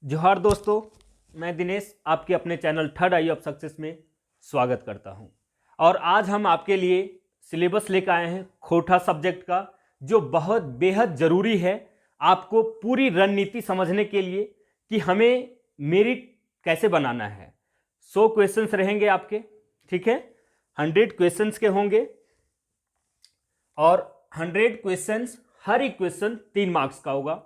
जोहार दोस्तों, मैं दिनेश आपके अपने channel third I of success में स्वागत करता हूं। और आज हम आपके लिए सिलेबस लेकर आए हैं खोटा सब्जेक्ट का, जो बहुत बेहद ज़रूरी है आपको पूरी रणनीति समझने के लिए कि हमें मेरिट कैसे बनाना है। 100 क्वेश्चंस रहेंगे आपके, ठीक है। 100 क्वेश्चंस के होंगे और 100 क्वेश्चंस, हर एक क्वेश्चन 3 मार्क्स का होगा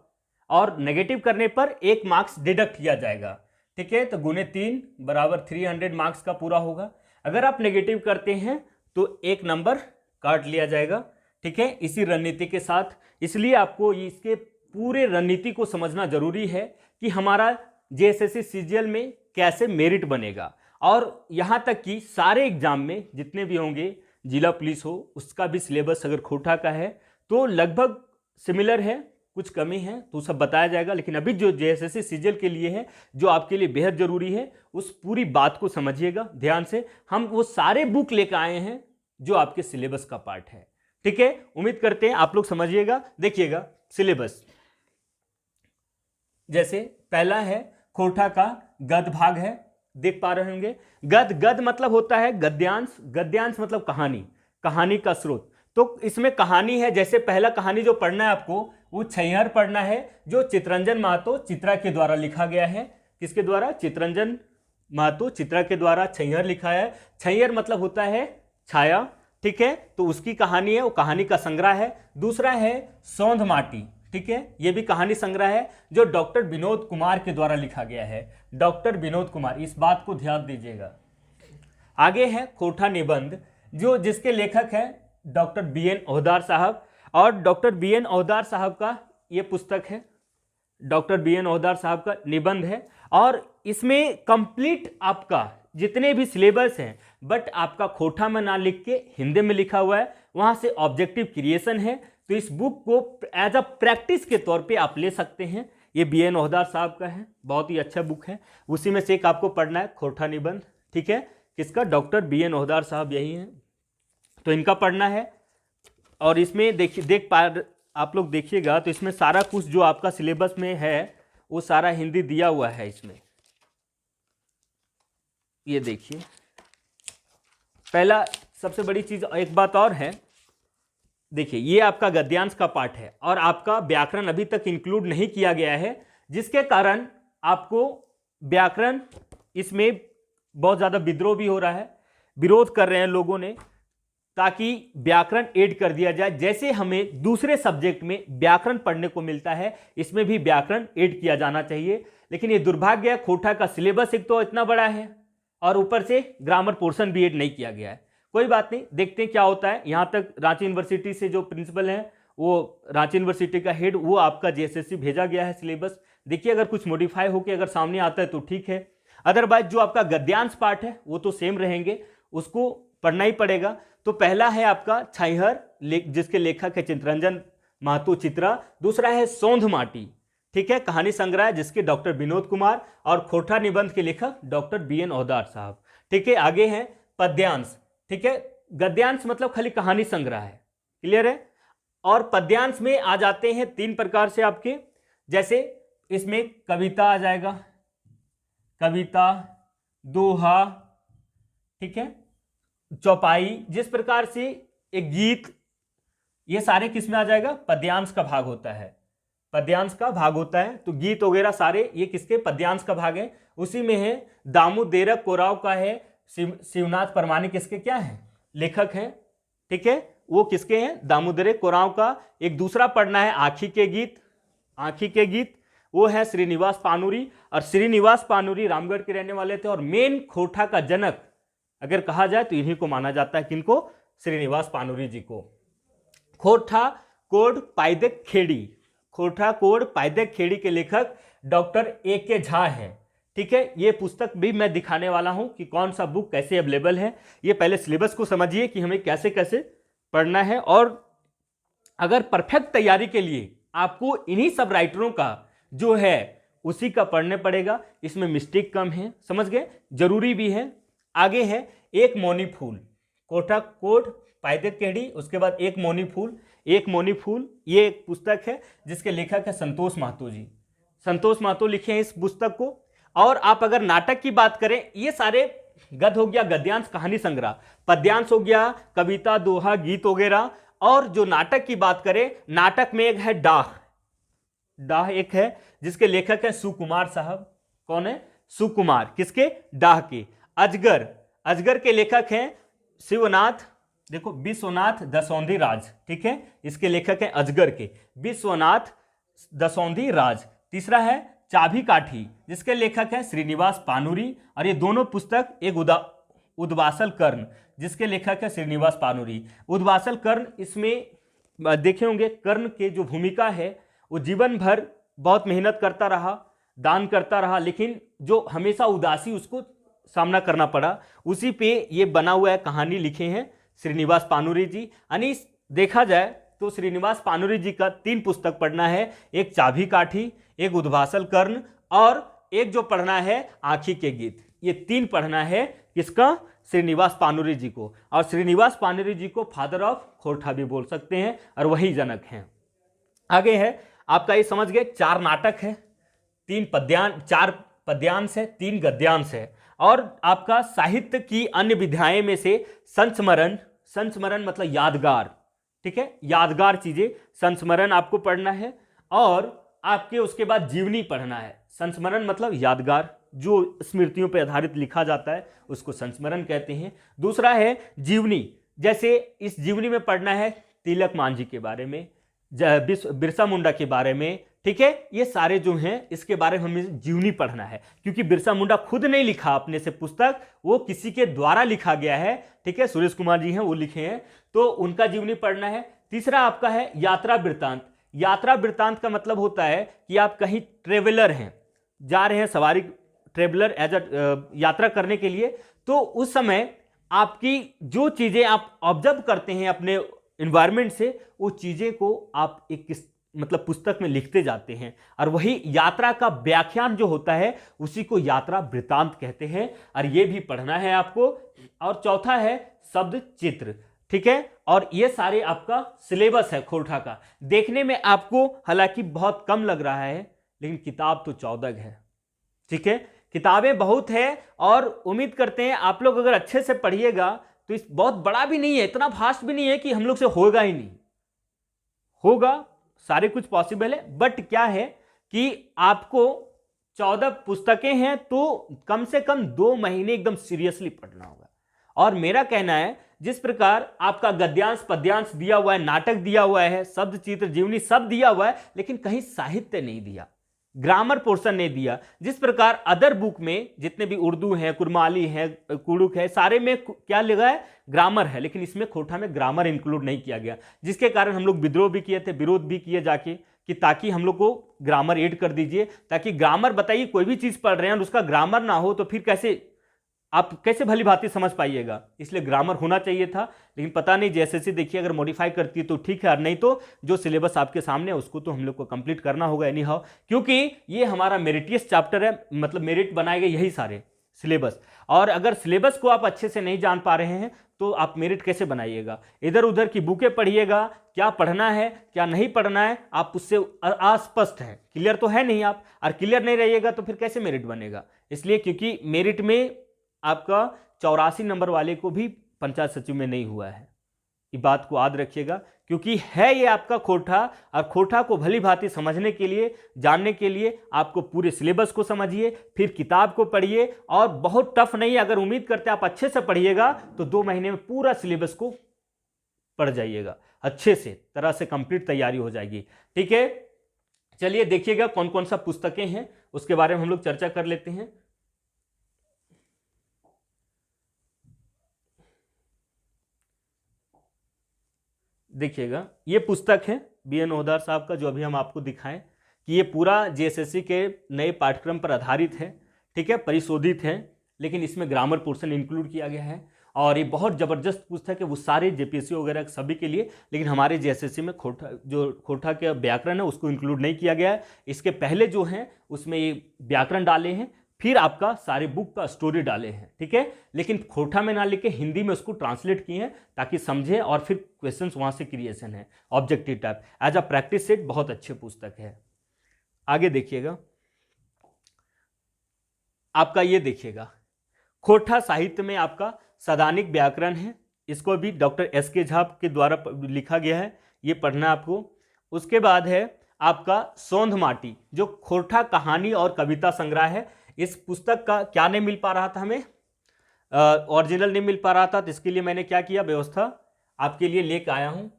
और नेगेटिव करने पर 1 मार्क्स डिडक्ट किया जाएगा, ठीक है। तो गुने 3 बराबर 300 मार्क्स का पूरा होगा। अगर आप नेगेटिव करते हैं तो 1 नंबर काट लिया जाएगा, ठीक है। इसी रणनीति के साथ, इसलिए आपको इसके पूरे रणनीति को समझना जरूरी है कि हमारा जेएसएससी सीजीएल में कैसे मेरिट बनेगा। और यहां तक कि सारे एग्जाम में जितने भी होंगे, जिला पुलिस हो, उसका भी सिलेबस अगर खोटा का है तो लगभग सिमिलर है, कुछ कमी है तो सब बताया जाएगा। लेकिन अभी जो जेएसएससी सीजीएल के लिए है, जो आपके लिए बेहद जरूरी है, उस पूरी बात को समझिएगा ध्यान से। हम वो सारे बुक लेकर आए हैं जो आपके सिलेबस का पार्ट है, ठीक है। उम्मीद करते हैं आप लोग समझिएगा। देखिएगा सिलेबस, जैसे पहला है खोटा का गद्य भाग है, देख पा रहे होंगे। गद्य मतलब होता है गद्यांश, गद्यांश मतलब कहानी, कहानी का स्रोत। तो इसमें कहानी है, जैसे पहला कहानी जो पढ़ना है आपको वो छैहर पढ़ना है, जो चितरंजन महतो चित्रा के द्वारा लिखा गया है। किसके द्वारा? चितरंजन महतो चित्रा के द्वारा छैहर लिखा है। छैहर मतलब होता है छाया, ठीक है। तो उसकी कहानी है, वो कहानी का संग्रह है। दूसरा है सौंध माटी, ठीक है। ये भी कहानी संग्रह है जो डॉक्टर विनोद कुमार के द्वारा लिखा गया है। डॉक्टर विनोद कुमार, इस बात को ध्यान दीजिएगा। आगे है खोटा निबंध, जो जिसके लेखक है डॉक्टर बी.एन. ओहदार साहब। और डॉक्टर बी.एन. ओहदार साहब का ये पुस्तक है, डॉक्टर बी.एन. ओहदार साहब का निबंध है। और इसमें कंप्लीट आपका जितने भी सिलेबस हैं, बट आपका खोटा में ना लिख के हिंदी में लिखा हुआ है, वहां से ऑब्जेक्टिव क्रिएशन है। तो इस बुक को एज अ प्रैक्टिस के तौर पे आप ले सकते हैं। ये बी.एन. ओहदार साहब का है, बहुत ही अच्छा बुक है। उसी में से एक आपको पढ़ना है, खोटा निबंध, ठीक है। किसका? Doctor BN. ओहदार साहब, यही है, तो इनका पढ़ना है। और इसमें देख पा आप लोग देखिएगा तो इसमें सारा कुछ जो आपका सिलेबस में है वो सारा हिंदी दिया हुआ है इसमें। ये देखिए, पहला सबसे बड़ी चीज, एक बात और है, देखिए ये आपका गद्यांश का पार्ट है और आपका व्याकरण अभी तक इंक्लूड नहीं किया गया है, जिसके कारण आपको व्याकरण इसमें बहुत ज्यादा विद्रोह भी हो रहा है, विरोध कर रहे हैं लोगों ने, ताकि व्याकरण ऐड कर दिया जाए। जैसे हमें दूसरे सब्जेक्ट में व्याकरण पढ़ने को मिलता है, इसमें भी व्याकरण ऐड किया जाना चाहिए। लेकिन ये दुर्भाग्य है, खोटा का सिलेबस एक तो इतना बड़ा है और ऊपर से ग्रामर पोर्शन भी ऐड नहीं किया गया है। कोई बात नहीं, देखते हैं क्या होता है। यहां तक रांची यूनिवर्सिटी से जो प्रिंसिपल है, वो रांची यूनिवर्सिटी का हेड, वो आपका जेएसएससी भेजा गया है सिलेबस। देखिए अगर कुछ मॉडिफाई होकर अगर सामने आता है तो ठीक है, अदरवाइज जो आपका गद्यांश पार्ट है वो तो सेम रहेंगे, उसको पढ़ना ही पड़ेगा। तो पहला है आपका छैहर, जिसके लेखक है चितरंजन महतो चित्रा। दूसरा है सौंध माटी, ठीक है, कहानी संग्रह जिसके डॉक्टर विनोद कुमार। और खोटा निबंध के लेखक डॉक्टर बी.एन. ओहदार साहब, ठीक है। आगे है पद्यांश, ठीक है। गद्यांश मतलब खाली कहानी संग्रह है, क्लियर है। और पद्यांश में आ जाते हैं 3 प्रकार से आपके, जैसे इसमें कविता आ जाएगा, कविता, दोहा, ठीक है, चौपाई, जिस प्रकार से एक गीत, ये सारे किस में आ जाएगा? पद्यांश का भाग होता है, पद्यांश का भाग होता है। तो गीत वगैरह सारे ये किसके? पद्यांश का भाग है। उसी में है दामोदर कोराव का है, शिवनाथ परमानी किसके क्या है? लेखक हैं, ठीक है, वो किसके हैं? दामोदर कोराव का। एक दूसरा पढ़ना है आँखी के गीत, आँखी के गीत, वो है श्रीनिवास पानुरी। और श्रीनिवास पानुरी रामगढ़ के रहने वाले थे और मेन खोटा का जनक अगर कहा जाए तो इन्हीं को माना जाता है। किनको? श्रीनिवास पानुरी जी को। खोटा कोड पाइदक खेड़ी, खोटा कोड पाइदक खेड़ी के लेखक डॉक्टर ए.के. झा हैं, ठीक है। ये पुस्तक भी मैं दिखाने वाला हूं कि कौन सा बुक कैसे अवेलेबल है। ये पहले सिलेबस को समझिए कि हमें कैसे कैसे पढ़ना है। और अगर परफेक्ट तैयारी के लिए आपको इन्हीं सब राइटरों का जो है उसी का पढ़ने पड़ेगा, इसमें मिस्टेक कम है, समझ गए, जरूरी भी है। आगे है एक मौनी फूल, कोटा कोड पाइदक खेड़ी, उसके बाद एक मौनी फूल, एक मौनी फूल, ये एक पुस्तक है जिसके लेखक है संतोष महतो जी, संतोष महतो लिखे हैं इस पुस्तक को। और आप अगर नाटक की बात करें, ये सारे गद्य हो गया गद्यांश कहानी संग्रह, पद्यांश हो गया कविता दोहा गीत वगैरह। और जो नाटक की बात करें, नाटक में एक है डाह, डाह एक है जिसके लेखक है सुकुमार साहब। कौन है? सुकुमार। किसके? डाह के। अजगर, अजगर के लेखक हैं शिवनाथ, देखो विश्वनाथ दसौंधी राज, ठीक है, इसके लेखक हैं अजगर के विश्वनाथ दसौंधी राज। तीसरा है चाभी काठी, जिसके लेखक हैं श्रीनिवास पानुरी। और ये दोनों पुस्तक एक उद्वासल कर्ण, जिसके लेखक है श्रीनिवास पानुरी। उद्वासल कर्ण, इसमें देखे होंगे कर्ण के जो भूमिका है, वो जीवन भर बहुत मेहनत करता रहा, दान करता रहा, लेकिन जो हमेशा उदासी उसको सामना करना पड़ा, उसी पे ये बना हुआ है, कहानी लिखे हैं श्रीनिवास पानुरी जी। यानी देखा जाए तो श्रीनिवास पानुरी जी का 3 पुस्तक पढ़ना है, एक चाभी काठी, एक उद्वासल कर्ण, और एक जो पढ़ना है आँखी के गीत। ये 3 पढ़ना है किसका? श्रीनिवास पानुरी जी को। और श्रीनिवास पानुरी जी को फादर ऑफ खोरठा भी बोल सकते हैं, और वही जनक हैं। आगे है आपका, ये समझ गए 4 नाटक है, 4 पद्यांश है, 3 गद्यांश है। और आपका साहित्य की अन्य विधाएं में से संस्मरण, संस्मरण मतलब यादगार, ठीक है, यादगार चीजें, संस्मरण आपको पढ़ना है। और आपके उसके बाद जीवनी पढ़ना है। संस्मरण मतलब यादगार, जो स्मृतियों पर आधारित लिखा जाता है उसको संस्मरण कहते हैं। दूसरा है जीवनी, जैसे इस जीवनी में पढ़ना है तिलक मांझी के बारे में, बिरसा मुंडा के बारे में, ठीक है, ये सारे जो हैं इसके बारे में हमें जीवनी पढ़ना है, क्योंकि बिरसा मुंडा खुद नहीं लिखा अपने से पुस्तक, वो किसी के द्वारा लिखा गया है, ठीक है, सुरेश कुमार जी हैं वो लिखे हैं, तो उनका जीवनी पढ़ना है। तीसरा आपका है यात्रा वृत्तांत। यात्रा वृत्तांत का मतलब होता है कि आप कहीं ट्रेवलर हैं, जा रहे हैं सवारी, ट्रेवलर एज अ यात्रा करने के लिए, तो उस समय आपकी जो चीजें आप ऑब्जर्व करते हैं अपने एनवायरनमेंट से, वो चीजें को आप एक मतलब पुस्तक में लिखते जाते हैं, और वही यात्रा का व्याख्यान जो होता है उसी को यात्रा वृत्तांत कहते हैं, और ये भी पढ़ना है आपको। और चौथा है शब्द चित्र, ठीक है, और ये सारे आपका सिलेबस है खोरठा का। देखने में आपको हालांकि बहुत कम लग रहा है, लेकिन किताब तो 14 है, ठीक है, किताबें बहुत है। और उम्मीद करते हैं आप लोग अगर अच्छे से पढ़िएगा तो इस बहुत बड़ा भी नहीं है, इतना फास्ट भी नहीं है कि हम लोग से होगा ही नहीं, होगा, सारे कुछ पॉसिबल है। बट क्या है कि आपको 14 पुस्तकें हैं तो कम से कम 2 महीने एकदम सीरियसली पढ़ना होगा। और मेरा कहना है जिस प्रकार आपका गद्यांश पद्यांश दिया हुआ है, नाटक दिया हुआ है, शब्द चित्र जीवनी सब दिया हुआ है, लेकिन कहीं साहित्य नहीं दिया, ग्रामर पोर्शन नहीं दिया। जिस प्रकार अदर बुक में जितने भी उर्दू है, कुरमाली है, कुड़ुक है, सारे में क्या लिखा है? ग्रामर है, लेकिन इसमें खोरठा में ग्रामर इंक्लूड नहीं किया गया, जिसके कारण हम लोग विद्रोह भी किए थे, विरोध भी किए जाके कि ताकि हम लोग को ग्रामर ऐड कर दीजिए, ताकि ग्रामर, बताइए कोई भी चीज पढ़ रहे हैं और उसका ग्रामर ना हो तो फिर कैसे आप कैसे भली भांति समझ पाइएगा। इसलिए ग्रामर होना चाहिए था, लेकिन पता नहीं जेएसएससी देखिए अगर मॉडिफाई करती है तो ठीक है, और नहीं तो जो सिलेबस आपके सामने है उसको तो हम लोग को कंप्लीट करना होगा एनी हाउ, क्योंकि ये हमारा मेरिटियस चैप्टर है, मतलब मेरिट बनाएंगे यही सारे सिलेबस। और अगर सिलेबस को आप अच्छे से नहीं जान पा रहे हैं तो आप मेरिट कैसे बनाइएगा? इधर उधर की बुकें पढ़िएगा, क्या पढ़ना है क्या नहीं पढ़ना है आप उससे अस्पष्ट हैं, क्लियर तो है नहीं आप, और क्लियर नहीं रहिएगा तो फिर कैसे मेरिट बनेगा। इसलिए क्योंकि मेरिट में आपका 84 नंबर वाले को भी पंचायत सचिव में नहीं हुआ है, ये बात को याद रखिएगा, क्योंकि है ये आपका खोरठा, और खोरठा को भली भांति समझने के लिए, जानने के लिए आपको पूरे सिलेबस को समझिए, फिर किताब को पढ़िए, और बहुत टफ नहीं, अगर उम्मीद करते आप अच्छे से पढ़िएगा तो 2 महीने में पूरा सिलेबस को पढ़ जाइएगा, अच्छे से तरह से कंप्लीट तैयारी हो जाएगी, ठीक है। चलिए देखिएगा कौन कौन सा पुस्तकें हैं उसके बारे में हम लोग चर्चा कर लेते हैं। देखिएगा ये पुस्तक है BN ओहदार साहब का, जो अभी हम आपको दिखाएं कि ये पूरा जेएसएससी के नए पाठ्यक्रम पर आधारित है, ठीक है, परिशोधित है, लेकिन इसमें ग्रामर पोर्शन इंक्लूड किया गया है, और ये बहुत ज़बरदस्त पुस्तक है, वो सारे जेपीएससी वगैरह सभी के लिए, लेकिन हमारे जेएसएससी में खोरठा के व्याकरण है उसको इंक्लूड नहीं किया गया है। इसके पहले जो हैं उसमें ये व्याकरण डाले हैं, फिर आपका सारे बुक का स्टोरी डाले हैं, ठीक है, लेकिन खोरठा में ना लिखे हिंदी में उसको ट्रांसलेट किए हैं ताकि समझे, और फिर क्वेश्चंस वहाँ से क्रिएशन है objective type, as a practice set बहुत अच्छे पुस्तक है। आगे देखिएगा आपका ये देखिएगा, खोटा साहित्य में आपका सदानिक व्याकरण है, इसको भी डॉक्टर एस.के. झा के द्वारा लिखा गया है, ये पढ़ना आपको। उसके बाद है आपका सौंध माटी, जो खोटा कहानी और कविता संग्रह है। इस पुस्तक का क्या नहीं मिल पा रहा था हमें, ओरिजिनल नहीं मिल पा रहा था, तो इसके लिए मैंने क्या किया, व्यवस्था आपके लिए लेकर आया हूँ,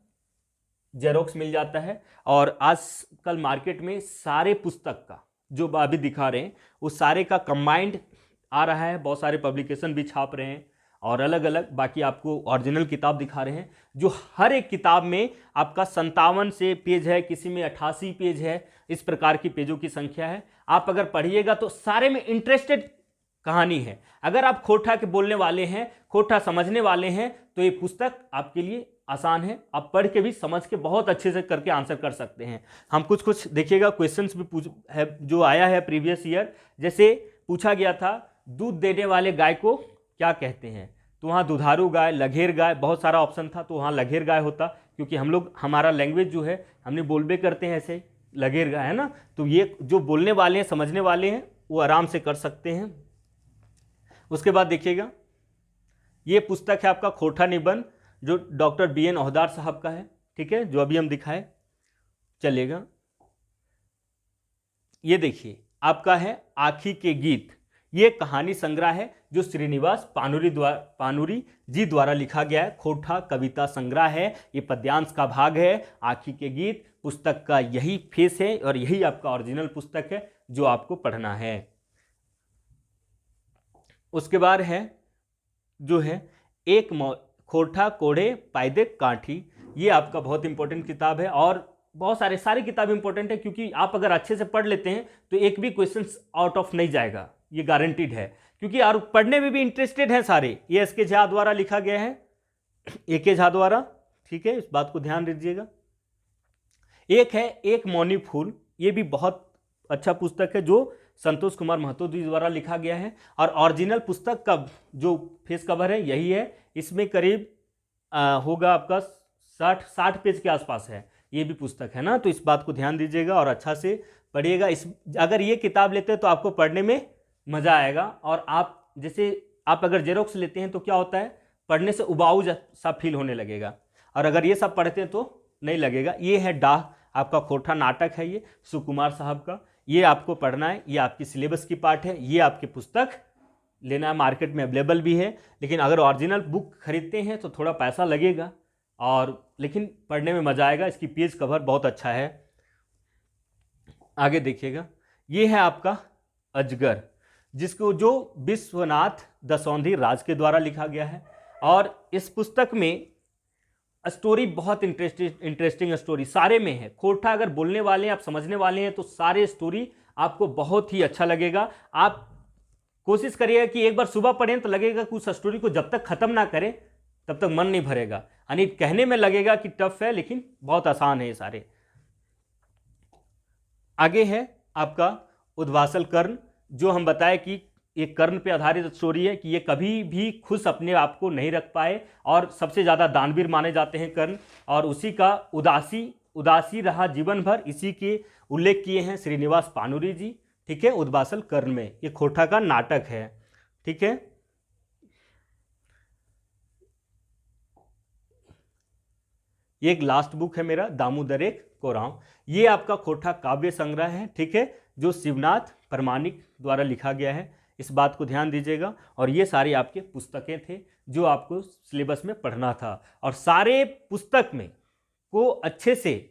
जेरोक्स मिल जाता है। और आजकल मार्केट में सारे पुस्तक का जो अभी दिखा रहे हैं वो सारे का कंबाइंड आ रहा है, बहुत सारे पब्लिकेशन भी छाप रहे हैं और अलग अलग, बाकी आपको ओरिजिनल किताब दिखा रहे हैं, जो हर एक किताब में आपका 57 से पेज है, किसी में 88 पेज है, इस प्रकार की पेजों की संख्या है। आप अगर पढ़िएगा तो सारे में इंटरेस्टेड कहानी है। अगर आप खोटा के बोलने वाले हैं, खोटा समझने वाले हैं, तो ये पुस्तक आपके लिए आसान है, आप पढ़ के भी समझ के बहुत अच्छे से करके आंसर कर सकते हैं। हम कुछ देखिएगा क्वेश्चंस भी है जो आया है प्रीवियस ईयर, जैसे पूछा गया था दूध देने वाले गाय को क्या कहते हैं, तो वहाँ दुधारू गाय, लगेर गाय, बहुत सारा ऑप्शन था, तो वहाँ लगेर गाय होता, क्योंकि हम लोग, हमारा लैंग्वेज जो है हमने बोलबे करते हैं ऐसे, लगेर गाय है ना, तो ये जो बोलने वाले हैं, समझने वाले हैं, वो आराम से कर सकते हैं। उसके बाद देखिएगा, ये पुस्तक है आपका खोटा निबंध, जो डॉक्टर बी.एन. ओहदार साहब का है, ठीक है, जो अभी हम दिखाए चलेगा। ये देखिए आपका है आखी के गीत, ये कहानी संग्रह है जो श्रीनिवास पानुरी जी द्वारा लिखा गया है, खोटा कविता संग्रह है, ये पद्यांश का भाग है। आखी के गीत पुस्तक का यही फेस है और यही आपका ओरिजिनल पुस्तक है जो आपको पढ़ना है। उसके बाद है जो है एक खोटा कोढ़े पायदे काठी, ये आपका बहुत इंपॉर्टेंट किताब है, और बहुत सारी किताब इंपॉर्टेंट है, क्योंकि आप अगर अच्छे से पढ़ लेते हैं तो एक भी क्वेश्चन आउट ऑफ नहीं जाएगा, ये गारंटीड है, क्योंकि और पढ़ने में भी इंटरेस्टेड हैं सारे। ये एस.के. झा द्वारा लिखा गया है, ए.के. झा द्वारा, ठीक है, इस बात को ध्यान दीजिएगा। एक है एक मौनी फूल, ये भी बहुत अच्छा पुस्तक है जो संतोष कुमार महतो जी द्वारा लिखा गया है, और ओरिजिनल पुस्तक का जो फेस कवर है यही है, इसमें करीब होगा आपका 60 पेज के आसपास है, ये भी पुस्तक है ना, तो इस बात को ध्यान दीजिएगा और अच्छा से पढ़िएगा। अगर ये किताब लेते हैं तो आपको पढ़ने में मज़ा आएगा, और आप जैसे आप अगर जेरोक्स लेते हैं तो क्या होता है, पढ़ने से उबाऊ सा फील होने लगेगा, और अगर ये सब पढ़ते हैं तो नहीं लगेगा। ये है डाह, आपका खोटा नाटक है, ये सुकुमार साहब का, ये आपको पढ़ना है, ये आपकी सिलेबस की पार्ट है, ये आपकी पुस्तक लेना है, मार्केट में अवेलेबल भी है, लेकिन अगर ओरिजिनल बुक खरीदते हैं तो थोड़ा पैसा लगेगा, और लेकिन पढ़ने में मज़ा आएगा। इसकी पेज कवर बहुत अच्छा है। आगे देखिएगा, ये है आपका अजगर, जिसको जो विश्वनाथ दसौंधी राज के द्वारा लिखा गया है, और इस पुस्तक में स्टोरी बहुत इंटरेस्टिंग स्टोरी सारे में है। खोटा अगर बोलने वाले हैं, आप समझने वाले हैं, तो सारे स्टोरी आपको बहुत ही अच्छा लगेगा। आप कोशिश करिएगा कि एक बार सुबह पढ़ें तो लगेगा कि उस स्टोरी को जब तक खत्म ना करें तब तक मन नहीं भरेगा, यानी कहने में लगेगा कि टफ है, लेकिन बहुत आसान है ये सारे। आगे है आपका उद्वासल कर्ण, जो हम बताए कि एक कर्ण पे आधारित स्टोरी है, कि ये कभी भी खुश अपने आप को नहीं रख पाए और सबसे ज़्यादा दानवीर माने जाते हैं कर्ण, और उसी का उदासी रहा जीवन भर, इसी के उल्लेख किए हैं श्रीनिवास पानुरी जी, ठीक है, उद्वासल कर्ण में। ये खोटा का नाटक है, ठीक है। ये एक लास्ट बुक है मेरा, दामोदर कोरांव, ये आपका खोटा काव्य संग्रह है, ठीक है, जो शिवनाथ परमाणिक द्वारा लिखा गया है, इस बात को ध्यान दीजिएगा। और ये सारी आपके पुस्तकें थे जो आपको सिलेबस में पढ़ना था, और सारे पुस्तक में को अच्छे से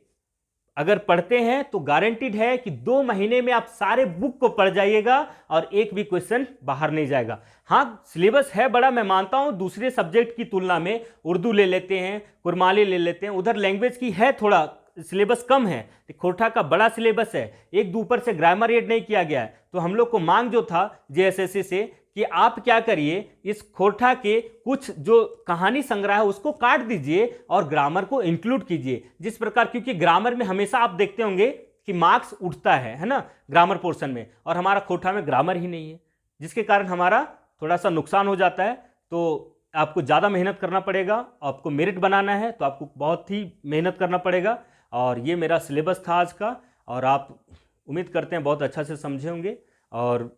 अगर पढ़ते हैं तो गारंटीड है कि 2 महीने में आप सारे बुक को पढ़ जाइएगा और एक भी क्वेश्चन बाहर नहीं जाएगा। हाँ, सिलेबस है बड़ा, मैं मानता हूं, दूसरे सब्जेक्ट की तुलना में उर्दू ले लेते हैं, कुरमाली ले लेते हैं, उधर लैंग्वेज की है थोड़ा सिलेबस कम है, खोटा का बड़ा सिलेबस है, एक दो ऊपर से ग्रामर ऐड नहीं किया गया है। तो हम लोग को मांग जो था जेएसएससी से कि आप क्या करिए, इस खोटा के कुछ जो कहानी संग्रह है उसको काट दीजिए और ग्रामर को इंक्लूड कीजिए, जिस प्रकार, क्योंकि ग्रामर में हमेशा आप देखते होंगे कि मार्क्स उठता है ना, ग्रामर पोर्शन में, और हमारा खोटा में ग्रामर ही नहीं है, जिसके कारण हमारा थोड़ा सा नुकसान हो जाता है। तो आपको ज़्यादा मेहनत करना पड़ेगा, आपको मेरिट बनाना है तो आपको बहुत ही मेहनत करना पड़ेगा। और ये मेरा सिलेबस था आज का, और आप उम्मीद करते हैं बहुत अच्छा से समझे होंगे। और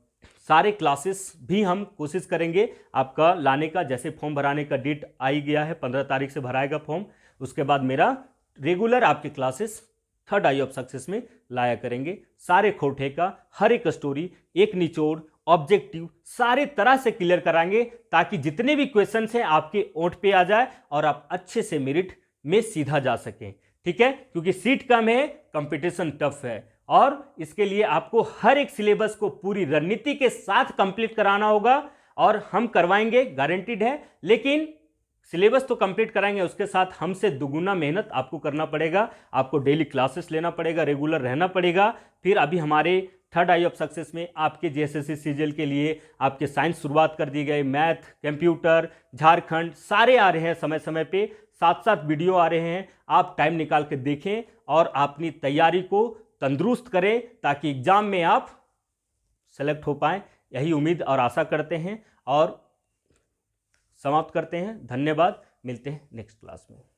सारे क्लासेस भी हम कोशिश करेंगे आपका लाने का। जैसे फॉर्म भराने का डेट आ ही गया है, 15 तारीख से भराएगा फॉर्म। उसके बाद मेरा रेगुलर आपके classes third I of success में लाया करेंगे। सारे खोटे का हर एक स्टोरी, एक निचोड़, ऑब्जेक्टिव सारे तरह से क्लियर कराएंगे, ताकि जितने भी क्वेश्चंस हैं आपके ओंठ पे आ जाए और आप अच्छे से मेरिट में सीधा जा सकें। ठीक है, क्योंकि सीट कम है, कंपटीशन टफ है, और इसके लिए आपको हर एक सिलेबस को पूरी रणनीति के साथ कंप्लीट कराना होगा, और हम करवाएंगे, गारंटीड है। लेकिन सिलेबस तो कंप्लीट कराएंगे, उसके साथ हमसे दुगुना मेहनत आपको करना पड़ेगा। आपको डेली क्लासेस लेना पड़ेगा, रेगुलर रहना पड़ेगा। फिर अभी हमारे थर्ड आई ऑफ सक्सेस में आपके जेएसएससी सीजीएल के लिए आपके साइंस शुरुआत कर दी गई, मैथ, कंप्यूटर, झारखंड सारे आ रहे हैं समय समय पे, साथ साथ वीडियो आ रहे हैं। आप टाइम निकाल के देखें और अपनी तैयारी को तंदुरुस्त करें, ताकि एग्जाम में आप सेलेक्ट हो पाएं। यही उम्मीद और आशा करते हैं, और समाप्त करते हैं। धन्यवाद, मिलते हैं नेक्स्ट क्लास में।